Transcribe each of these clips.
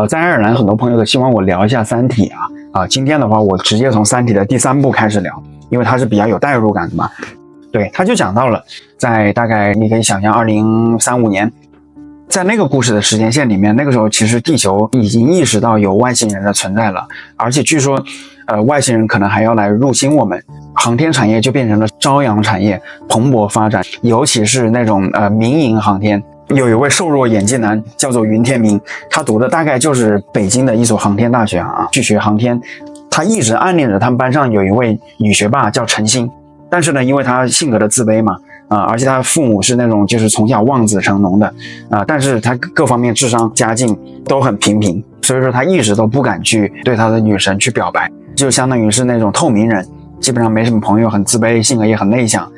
在爱尔兰很多朋友都希望我聊一下《三体》今天的话我直接从《三体》的第3部开始聊，因为它是比较有代入感的嘛。对，他就讲到了在大概你可以想象2035年，在那个故事的时间线里面，那个时候其实地球已经意识到有外星人的存在了，而且据说外星人可能还要来入侵我们，航天产业就变成了朝阳产业，蓬勃发展，尤其是那种民营航天。有一位瘦弱演技男叫做云天明，他读的大概就是北京的一所航天大学去学航天。他一直暗恋着他们班上有一位女学霸叫陈星，但是呢，因为他性格的自卑嘛，而且他父母是那种就是从小望子成龙的但是他各方面智商家境都很平平，所以说他一直都不敢去对他的女神去表白，就相当于是那种透明人，基本上没什么朋友，很自卑，性格也很内向。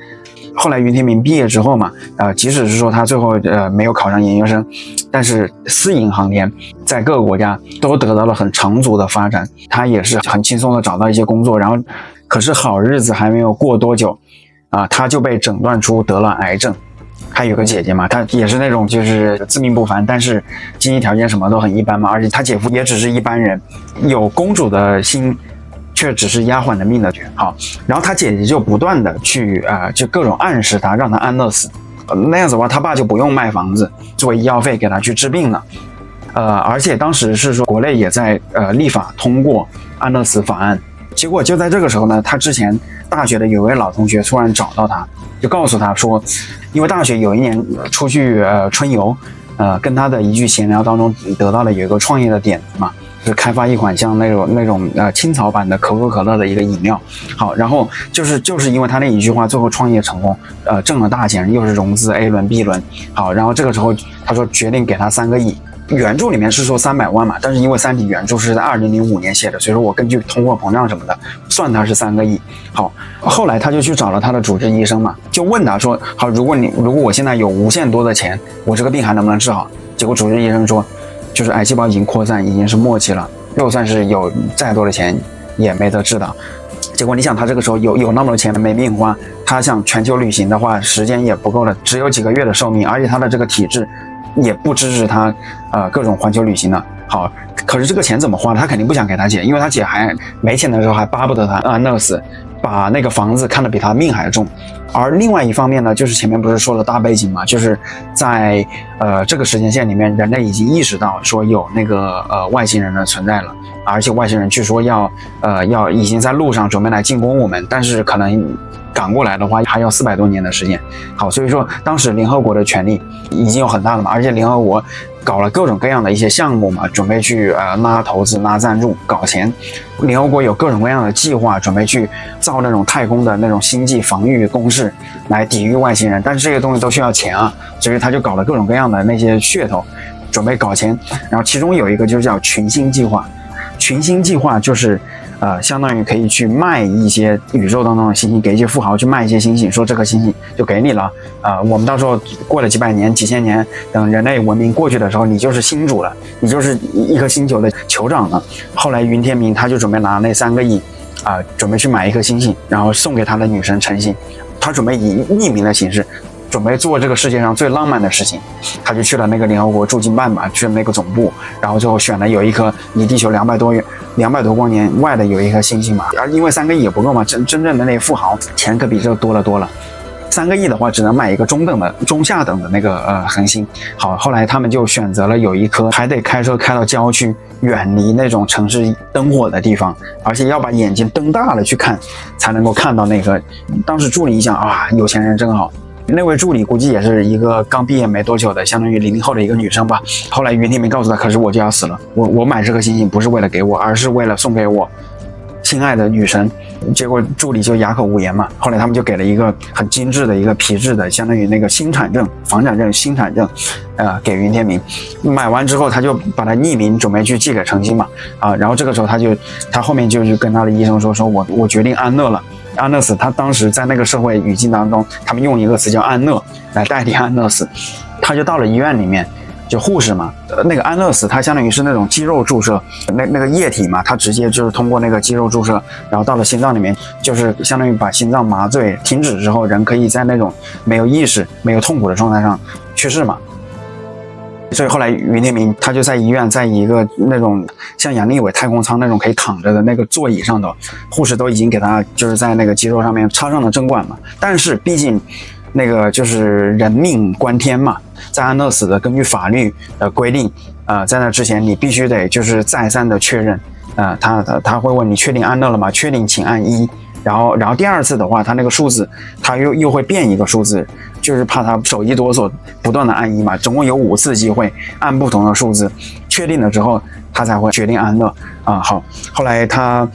后来云天明毕业之后嘛，即使是说他最后没有考上研究生，但是私营航天在各个国家都得到了很长足的发展，他也是很轻松的找到一些工作，然后可是好日子还没有过多久他就被诊断出得了癌症。他有个姐姐嘛，他也是那种就是自命不凡，但是经济条件什么都很一般嘛，而且他姐夫也只是一般人，有公主的心却只是丫鬟的命的好，然后他姐姐就不断的去就各种暗示他，让他安乐死，那样子的话他爸就不用卖房子作为医药费给他去治病了。而且当时是说国内也在立法通过安乐死法案，结果就在这个时候呢，他之前大学的有位老同学突然找到他，就告诉他说，因为大学有一年出去春游，跟他的一句闲聊当中得到了有一个创业的点子嘛，是开发一款像那种青草版的可口可乐的一个饮料。好，然后就是因为他那一句话，最后创业成功，挣了大钱，又是融资 A 轮 B 轮。好，然后这个时候他说决定给他3个亿。原著里面是说300万嘛，但是因为《三体》原著是在2005年写的，所以说我根据通货膨胀什么的算它是3个亿。好，后来他就去找了他的主治医生嘛，就问他说，好，如果我现在有无限多的钱，我这个病还能不能治好？结果主治医生说，就是癌细胞已经扩散，已经是末期了，就算是有再多的钱也没得治的。结果你想他这个时候有那么多钱没命花，他想全球旅行的话时间也不够了，只有几个月的寿命，而且他的这个体质也不支持他各种环球旅行的。好，可是这个钱怎么花的？他肯定不想给他姐，因为他姐还没钱的时候还巴不得他安乐死，把那个房子看得比他命还重。而另外一方面呢，就是前面不是说了大背景嘛，就是在这个时间线里面，人类已经意识到说有那个外星人的存在了，而且外星人据说要已经在路上准备来进攻我们，但是可能赶过来的话还要400多年的时间。好，所以说当时联合国的权力已经有很大了嘛，而且联合国搞了各种各样的一些项目嘛，准备去拉投资、拉赞助、搞钱。联合国有各种各样的计划，准备去造那种太空的那种星际防御工事来抵御外星人，但是这些东西都需要钱所以他就搞了各种各样的那些噱头，准备搞钱。然后其中有一个就叫群星计划，群星计划就是相当于可以去卖一些宇宙当中的星星，给一些富豪去卖一些星星，说这颗星星就给你了我们到时候过了几百年、几千年，等人类文明过去的时候，你就是星主了，你就是一颗星球的酋长了。后来云天明他就准备拿那3个亿准备去买一颗星星，然后送给他的女神陈星，他准备以匿名的形式准备做这个世界上最浪漫的事情。他就去了那个联合国驻京办吧，去了那个总部，然后最后选了有一颗离地球200多光年外的有一颗星星嘛。而因为3个亿也不够嘛，真正的那些富豪钱可比这个多了3个亿的话只能买一个中下等的那个恒星。好，后来他们就选择了有一颗还得开车开到郊区，远离那种城市灯火的地方，而且要把眼睛瞪大了去看才能够看到那个。当时助理一想有钱人真好。那位助理估计也是一个刚毕业没多久的，相当于00后的一个女生吧。后来云天明告诉他，可是我就要死了，我买这颗星星不是为了给我，而是为了送给我亲爱的女神。结果助理就哑口无言嘛。后来他们就给了一个很精致的一个皮质的，相当于那个新产证、房产证、新产证给云天明。买完之后他就把它匿名准备去寄给陈星嘛然后这个时候他后面就跟他的医生说我决定安乐了。安乐死，他当时在那个社会语境当中，他们用一个词叫安乐来代替安乐死。他就到了医院里面，就护士嘛，那个安乐死它相当于是那种肌肉注射，那个液体嘛，它直接就是通过那个肌肉注射，然后到了心脏里面，就是相当于把心脏麻醉停止之后，人可以在那种没有意识、没有痛苦的状态上去世嘛。所以后来云天明他就在医院，在一个那种像杨利伟太空舱那种可以躺着的那个座椅上头，护士都已经给他就是在那个肌肉上面插上了针管嘛。但是毕竟那个就是人命关天嘛，在安乐死的根据法律的规定，在那之前你必须得就是再三的确认，他会问你确定安乐了吗？确定请按1。然后第二次的话，他那个数字他又会变一个数字，就是怕他手一哆嗦，不断的按1嘛。总共有5次机会按不同的数字，确定了之后他才会决定安乐好，后来他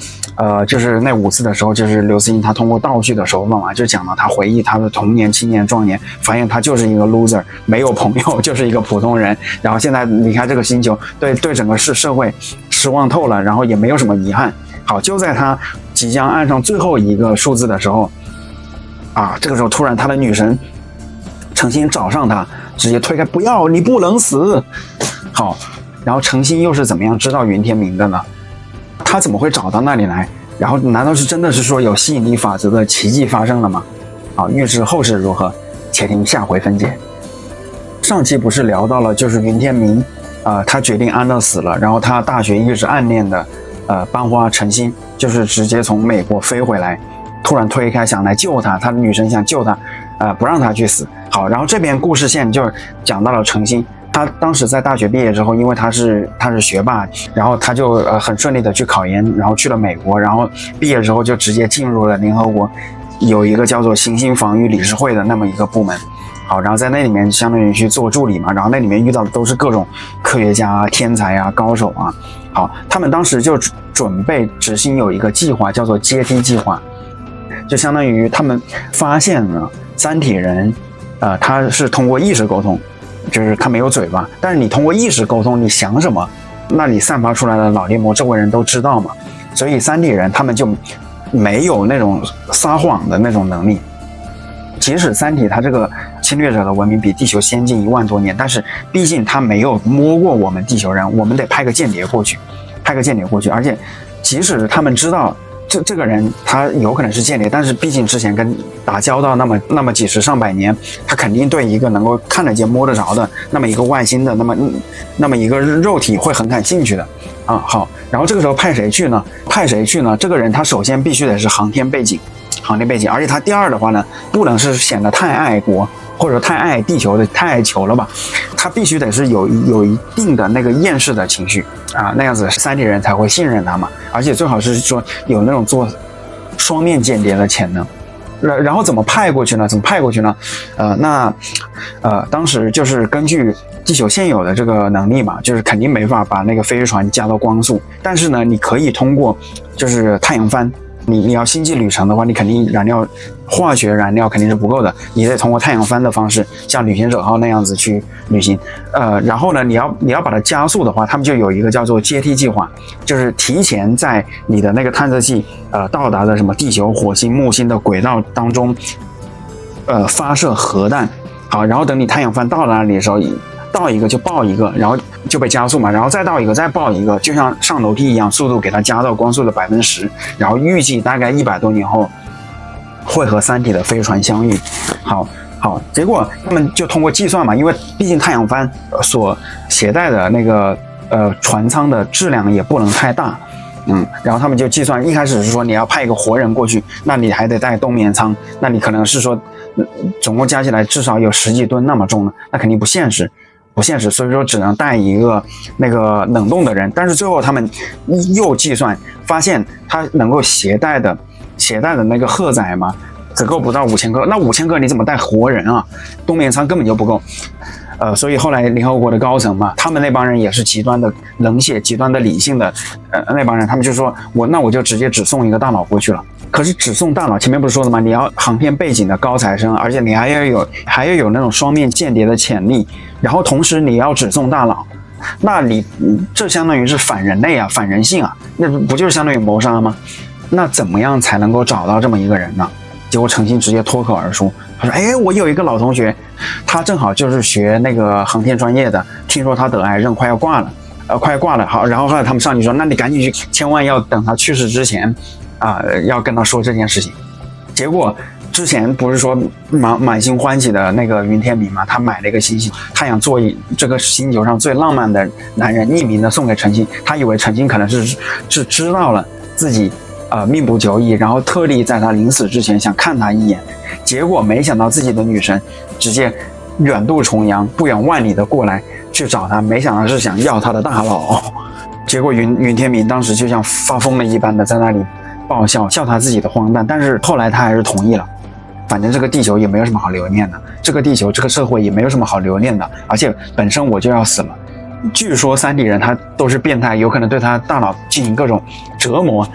就是那5次的时候，就是刘慈欣他通过道具的手法嘛，就讲到他回忆他的童年、青年、壮年，发现他就是一个 loser， 没有朋友，就是一个普通人。然后现在离开这个星球，对整个社会失望透了，然后也没有什么遗憾。好，就在他即将按上最后一个数字的时候，这个时候突然他的女神程心找上他，直接推开，不要，你不能死。好，然后程心又是怎么样知道云天明的呢？他怎么会找到那里来？然后难道是真的是说有吸引力法则的奇迹发生了吗？好，预知后事如何，且听下回分解。上期不是聊到了，就是云天明他决定安乐死了，然后他大学一直暗恋的班花程心，就是直接从美国飞回来，突然推开想来救他，他的女神想救他，不让他去死。好，然后这边故事线就讲到了程心，他当时在大学毕业之后，因为他是学霸，然后他就很顺利的去考研，然后去了美国，然后毕业之后就直接进入了联合国有一个叫做行星防御理事会的那么一个部门。好，然后在那里面相当于去做助理嘛，然后那里面遇到的都是各种科学家、天才啊、高手啊。好，他们当时就准备执行有一个计划，叫做阶梯计划，就相当于他们发现了三体人，他是通过意识沟通，就是他没有嘴巴，但是你通过意识沟通，你想什么，那你散发出来的脑电波，周围人都知道嘛，所以三体人他们就没有那种撒谎的那种能力。即使三体它这个侵略者的文明比地球先进1万多年，但是毕竟他没有摸过我们地球人，我们得派个间谍过去，而且即使他们知道这个人他有可能是间谍，但是毕竟之前跟打交道那么几十上百年，他肯定对一个能够看得见摸得着的那么一个外星的那么一个肉体会很感兴趣的好，然后这个时候派谁去呢？这个人他首先必须得是航天背景，而且他第二的话呢，不能是显得太爱国或者太爱地球的太爱球了吧，他必须得是有一定的那个厌世的情绪那样子三体人才会信任他嘛，而且最好是说有那种做双面间谍的潜能。然后怎么派过去呢？当时就是根据地球现有的这个能力嘛，就是肯定没法把那个飞船加到光速，但是呢，你可以通过就是太阳帆。你要星际旅程的话，你肯定化学燃料肯定是不够的，你得通过太阳帆的方式，像旅行者号那样子去旅行。然后呢，你要把它加速的话，他们就有一个叫做阶梯计划，就是提前在你的那个探测器到达的什么地球、火星、木星的轨道当中，发射核弹。好，然后等你太阳帆到了那里的时候，到一个就爆一个，然后就被加速嘛，然后再到一个再爆一个，就像上楼梯一样，速度给它加到光速的10%，然后预计大概100多年后会和三体的飞船相遇。好，结果他们就通过计算嘛，因为毕竟太阳帆所携带的那个船舱的质量也不能太大。然后他们就计算，一开始是说你要派一个活人过去，那你还得带冬眠舱，那你可能是说总共加起来至少有10几吨那么重的，那肯定不现实，所以说只能带一个那个冷冻的人。但是最后他们又计算，发现他能够携带的那个荷载嘛，只够不到5000克，那5000克你怎么带活人啊？冬眠舱根本就不够。所以后来联合国的高层嘛，他们那帮人也是极端的冷血、极端的理性的那帮人，他们就说我就直接只送一个大脑过去了。可是只送大脑，前面不是说的吗？你要航天背景的高材生，而且你还要有那种双面间谍的潜力，然后同时你要只送大脑，那你这相当于是反人类啊，反人性啊，那不就是相当于谋杀吗？那怎么样才能够找到这么一个人呢？结果程心直接脱口而出，他说：“我有一个老同学，他正好就是学那个航天专业的，听说他得癌症快要挂了。好，然后后来他们上去说，那你赶紧去，千万要等他去世之前要跟他说这件事情。结果之前不是说满心欢喜的那个云天明嘛，他买了一个星星，他想做这个星球上最浪漫的男人，匿名的送给陈星。他以为陈星可能是知道了自己命不久矣，然后特地在他临死之前想看他一眼，结果没想到自己的女神直接远渡重洋，不远万里的过来去找他，没想到是想要他的大佬。结果云天明当时就像发疯了一般的在那里爆笑他自己的荒诞，但是后来他还是同意了。反正这个地球也没有什么好留恋的，这个地球这个社会也没有什么好留恋的，而且本身我就要死了。据说三体人他都是变态，有可能对他大脑进行各种折磨，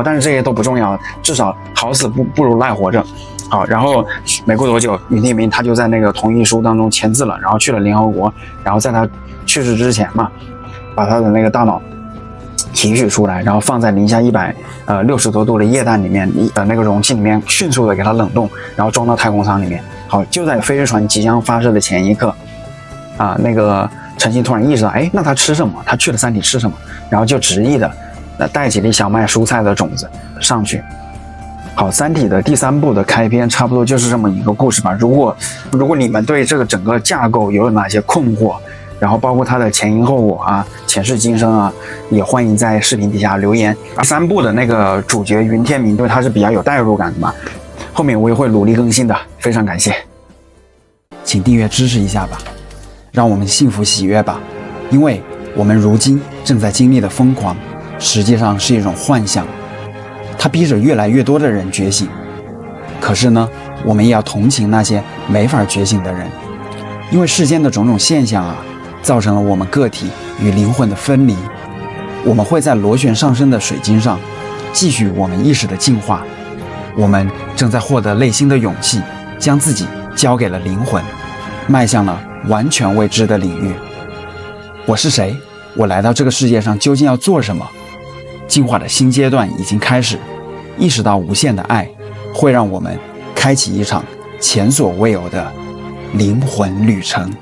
但是这些都不重要，至少好死不如赖活着。好，然后没过多久，云天明他就在那个同意书当中签字了，然后去了联合国，然后在他去世之前嘛，把他的那个大脑提取出来，然后放在零下160多度的液氮里面，那个容器里面迅速的给它冷冻，然后装到太空舱里面。好，就在飞船即将发射的前一刻，那个陈星突然意识到，哎，那他吃什么？他去了三体吃什么？然后就执意的带几粒小麦蔬菜的种子上去。好，三体的第3部的开篇差不多就是这么一个故事吧。如果你们对这个整个架构有哪些困惑，然后包括它的前因后果啊、前世今生啊，也欢迎在视频底下留言。3部的那个主角云天明，对他是比较有代入感的嘛，后面我也会努力更新的，非常感谢，请订阅支持一下吧，让我们幸福喜悦吧，因为我们如今正在经历的疯狂，实际上是一种幻象，它逼着越来越多的人觉醒。可是呢，我们也要同情那些没法觉醒的人，因为世间的种种现象啊，造成了我们个体与灵魂的分离。我们会在螺旋上升的水晶上继续我们意识的进化，我们正在获得内心的勇气，将自己交给了灵魂，迈向了完全未知的领域。我是谁？我来到这个世界上究竟要做什么？进化的新阶段已经开始，意识到无限的爱会让我们开启一场前所未有的灵魂旅程。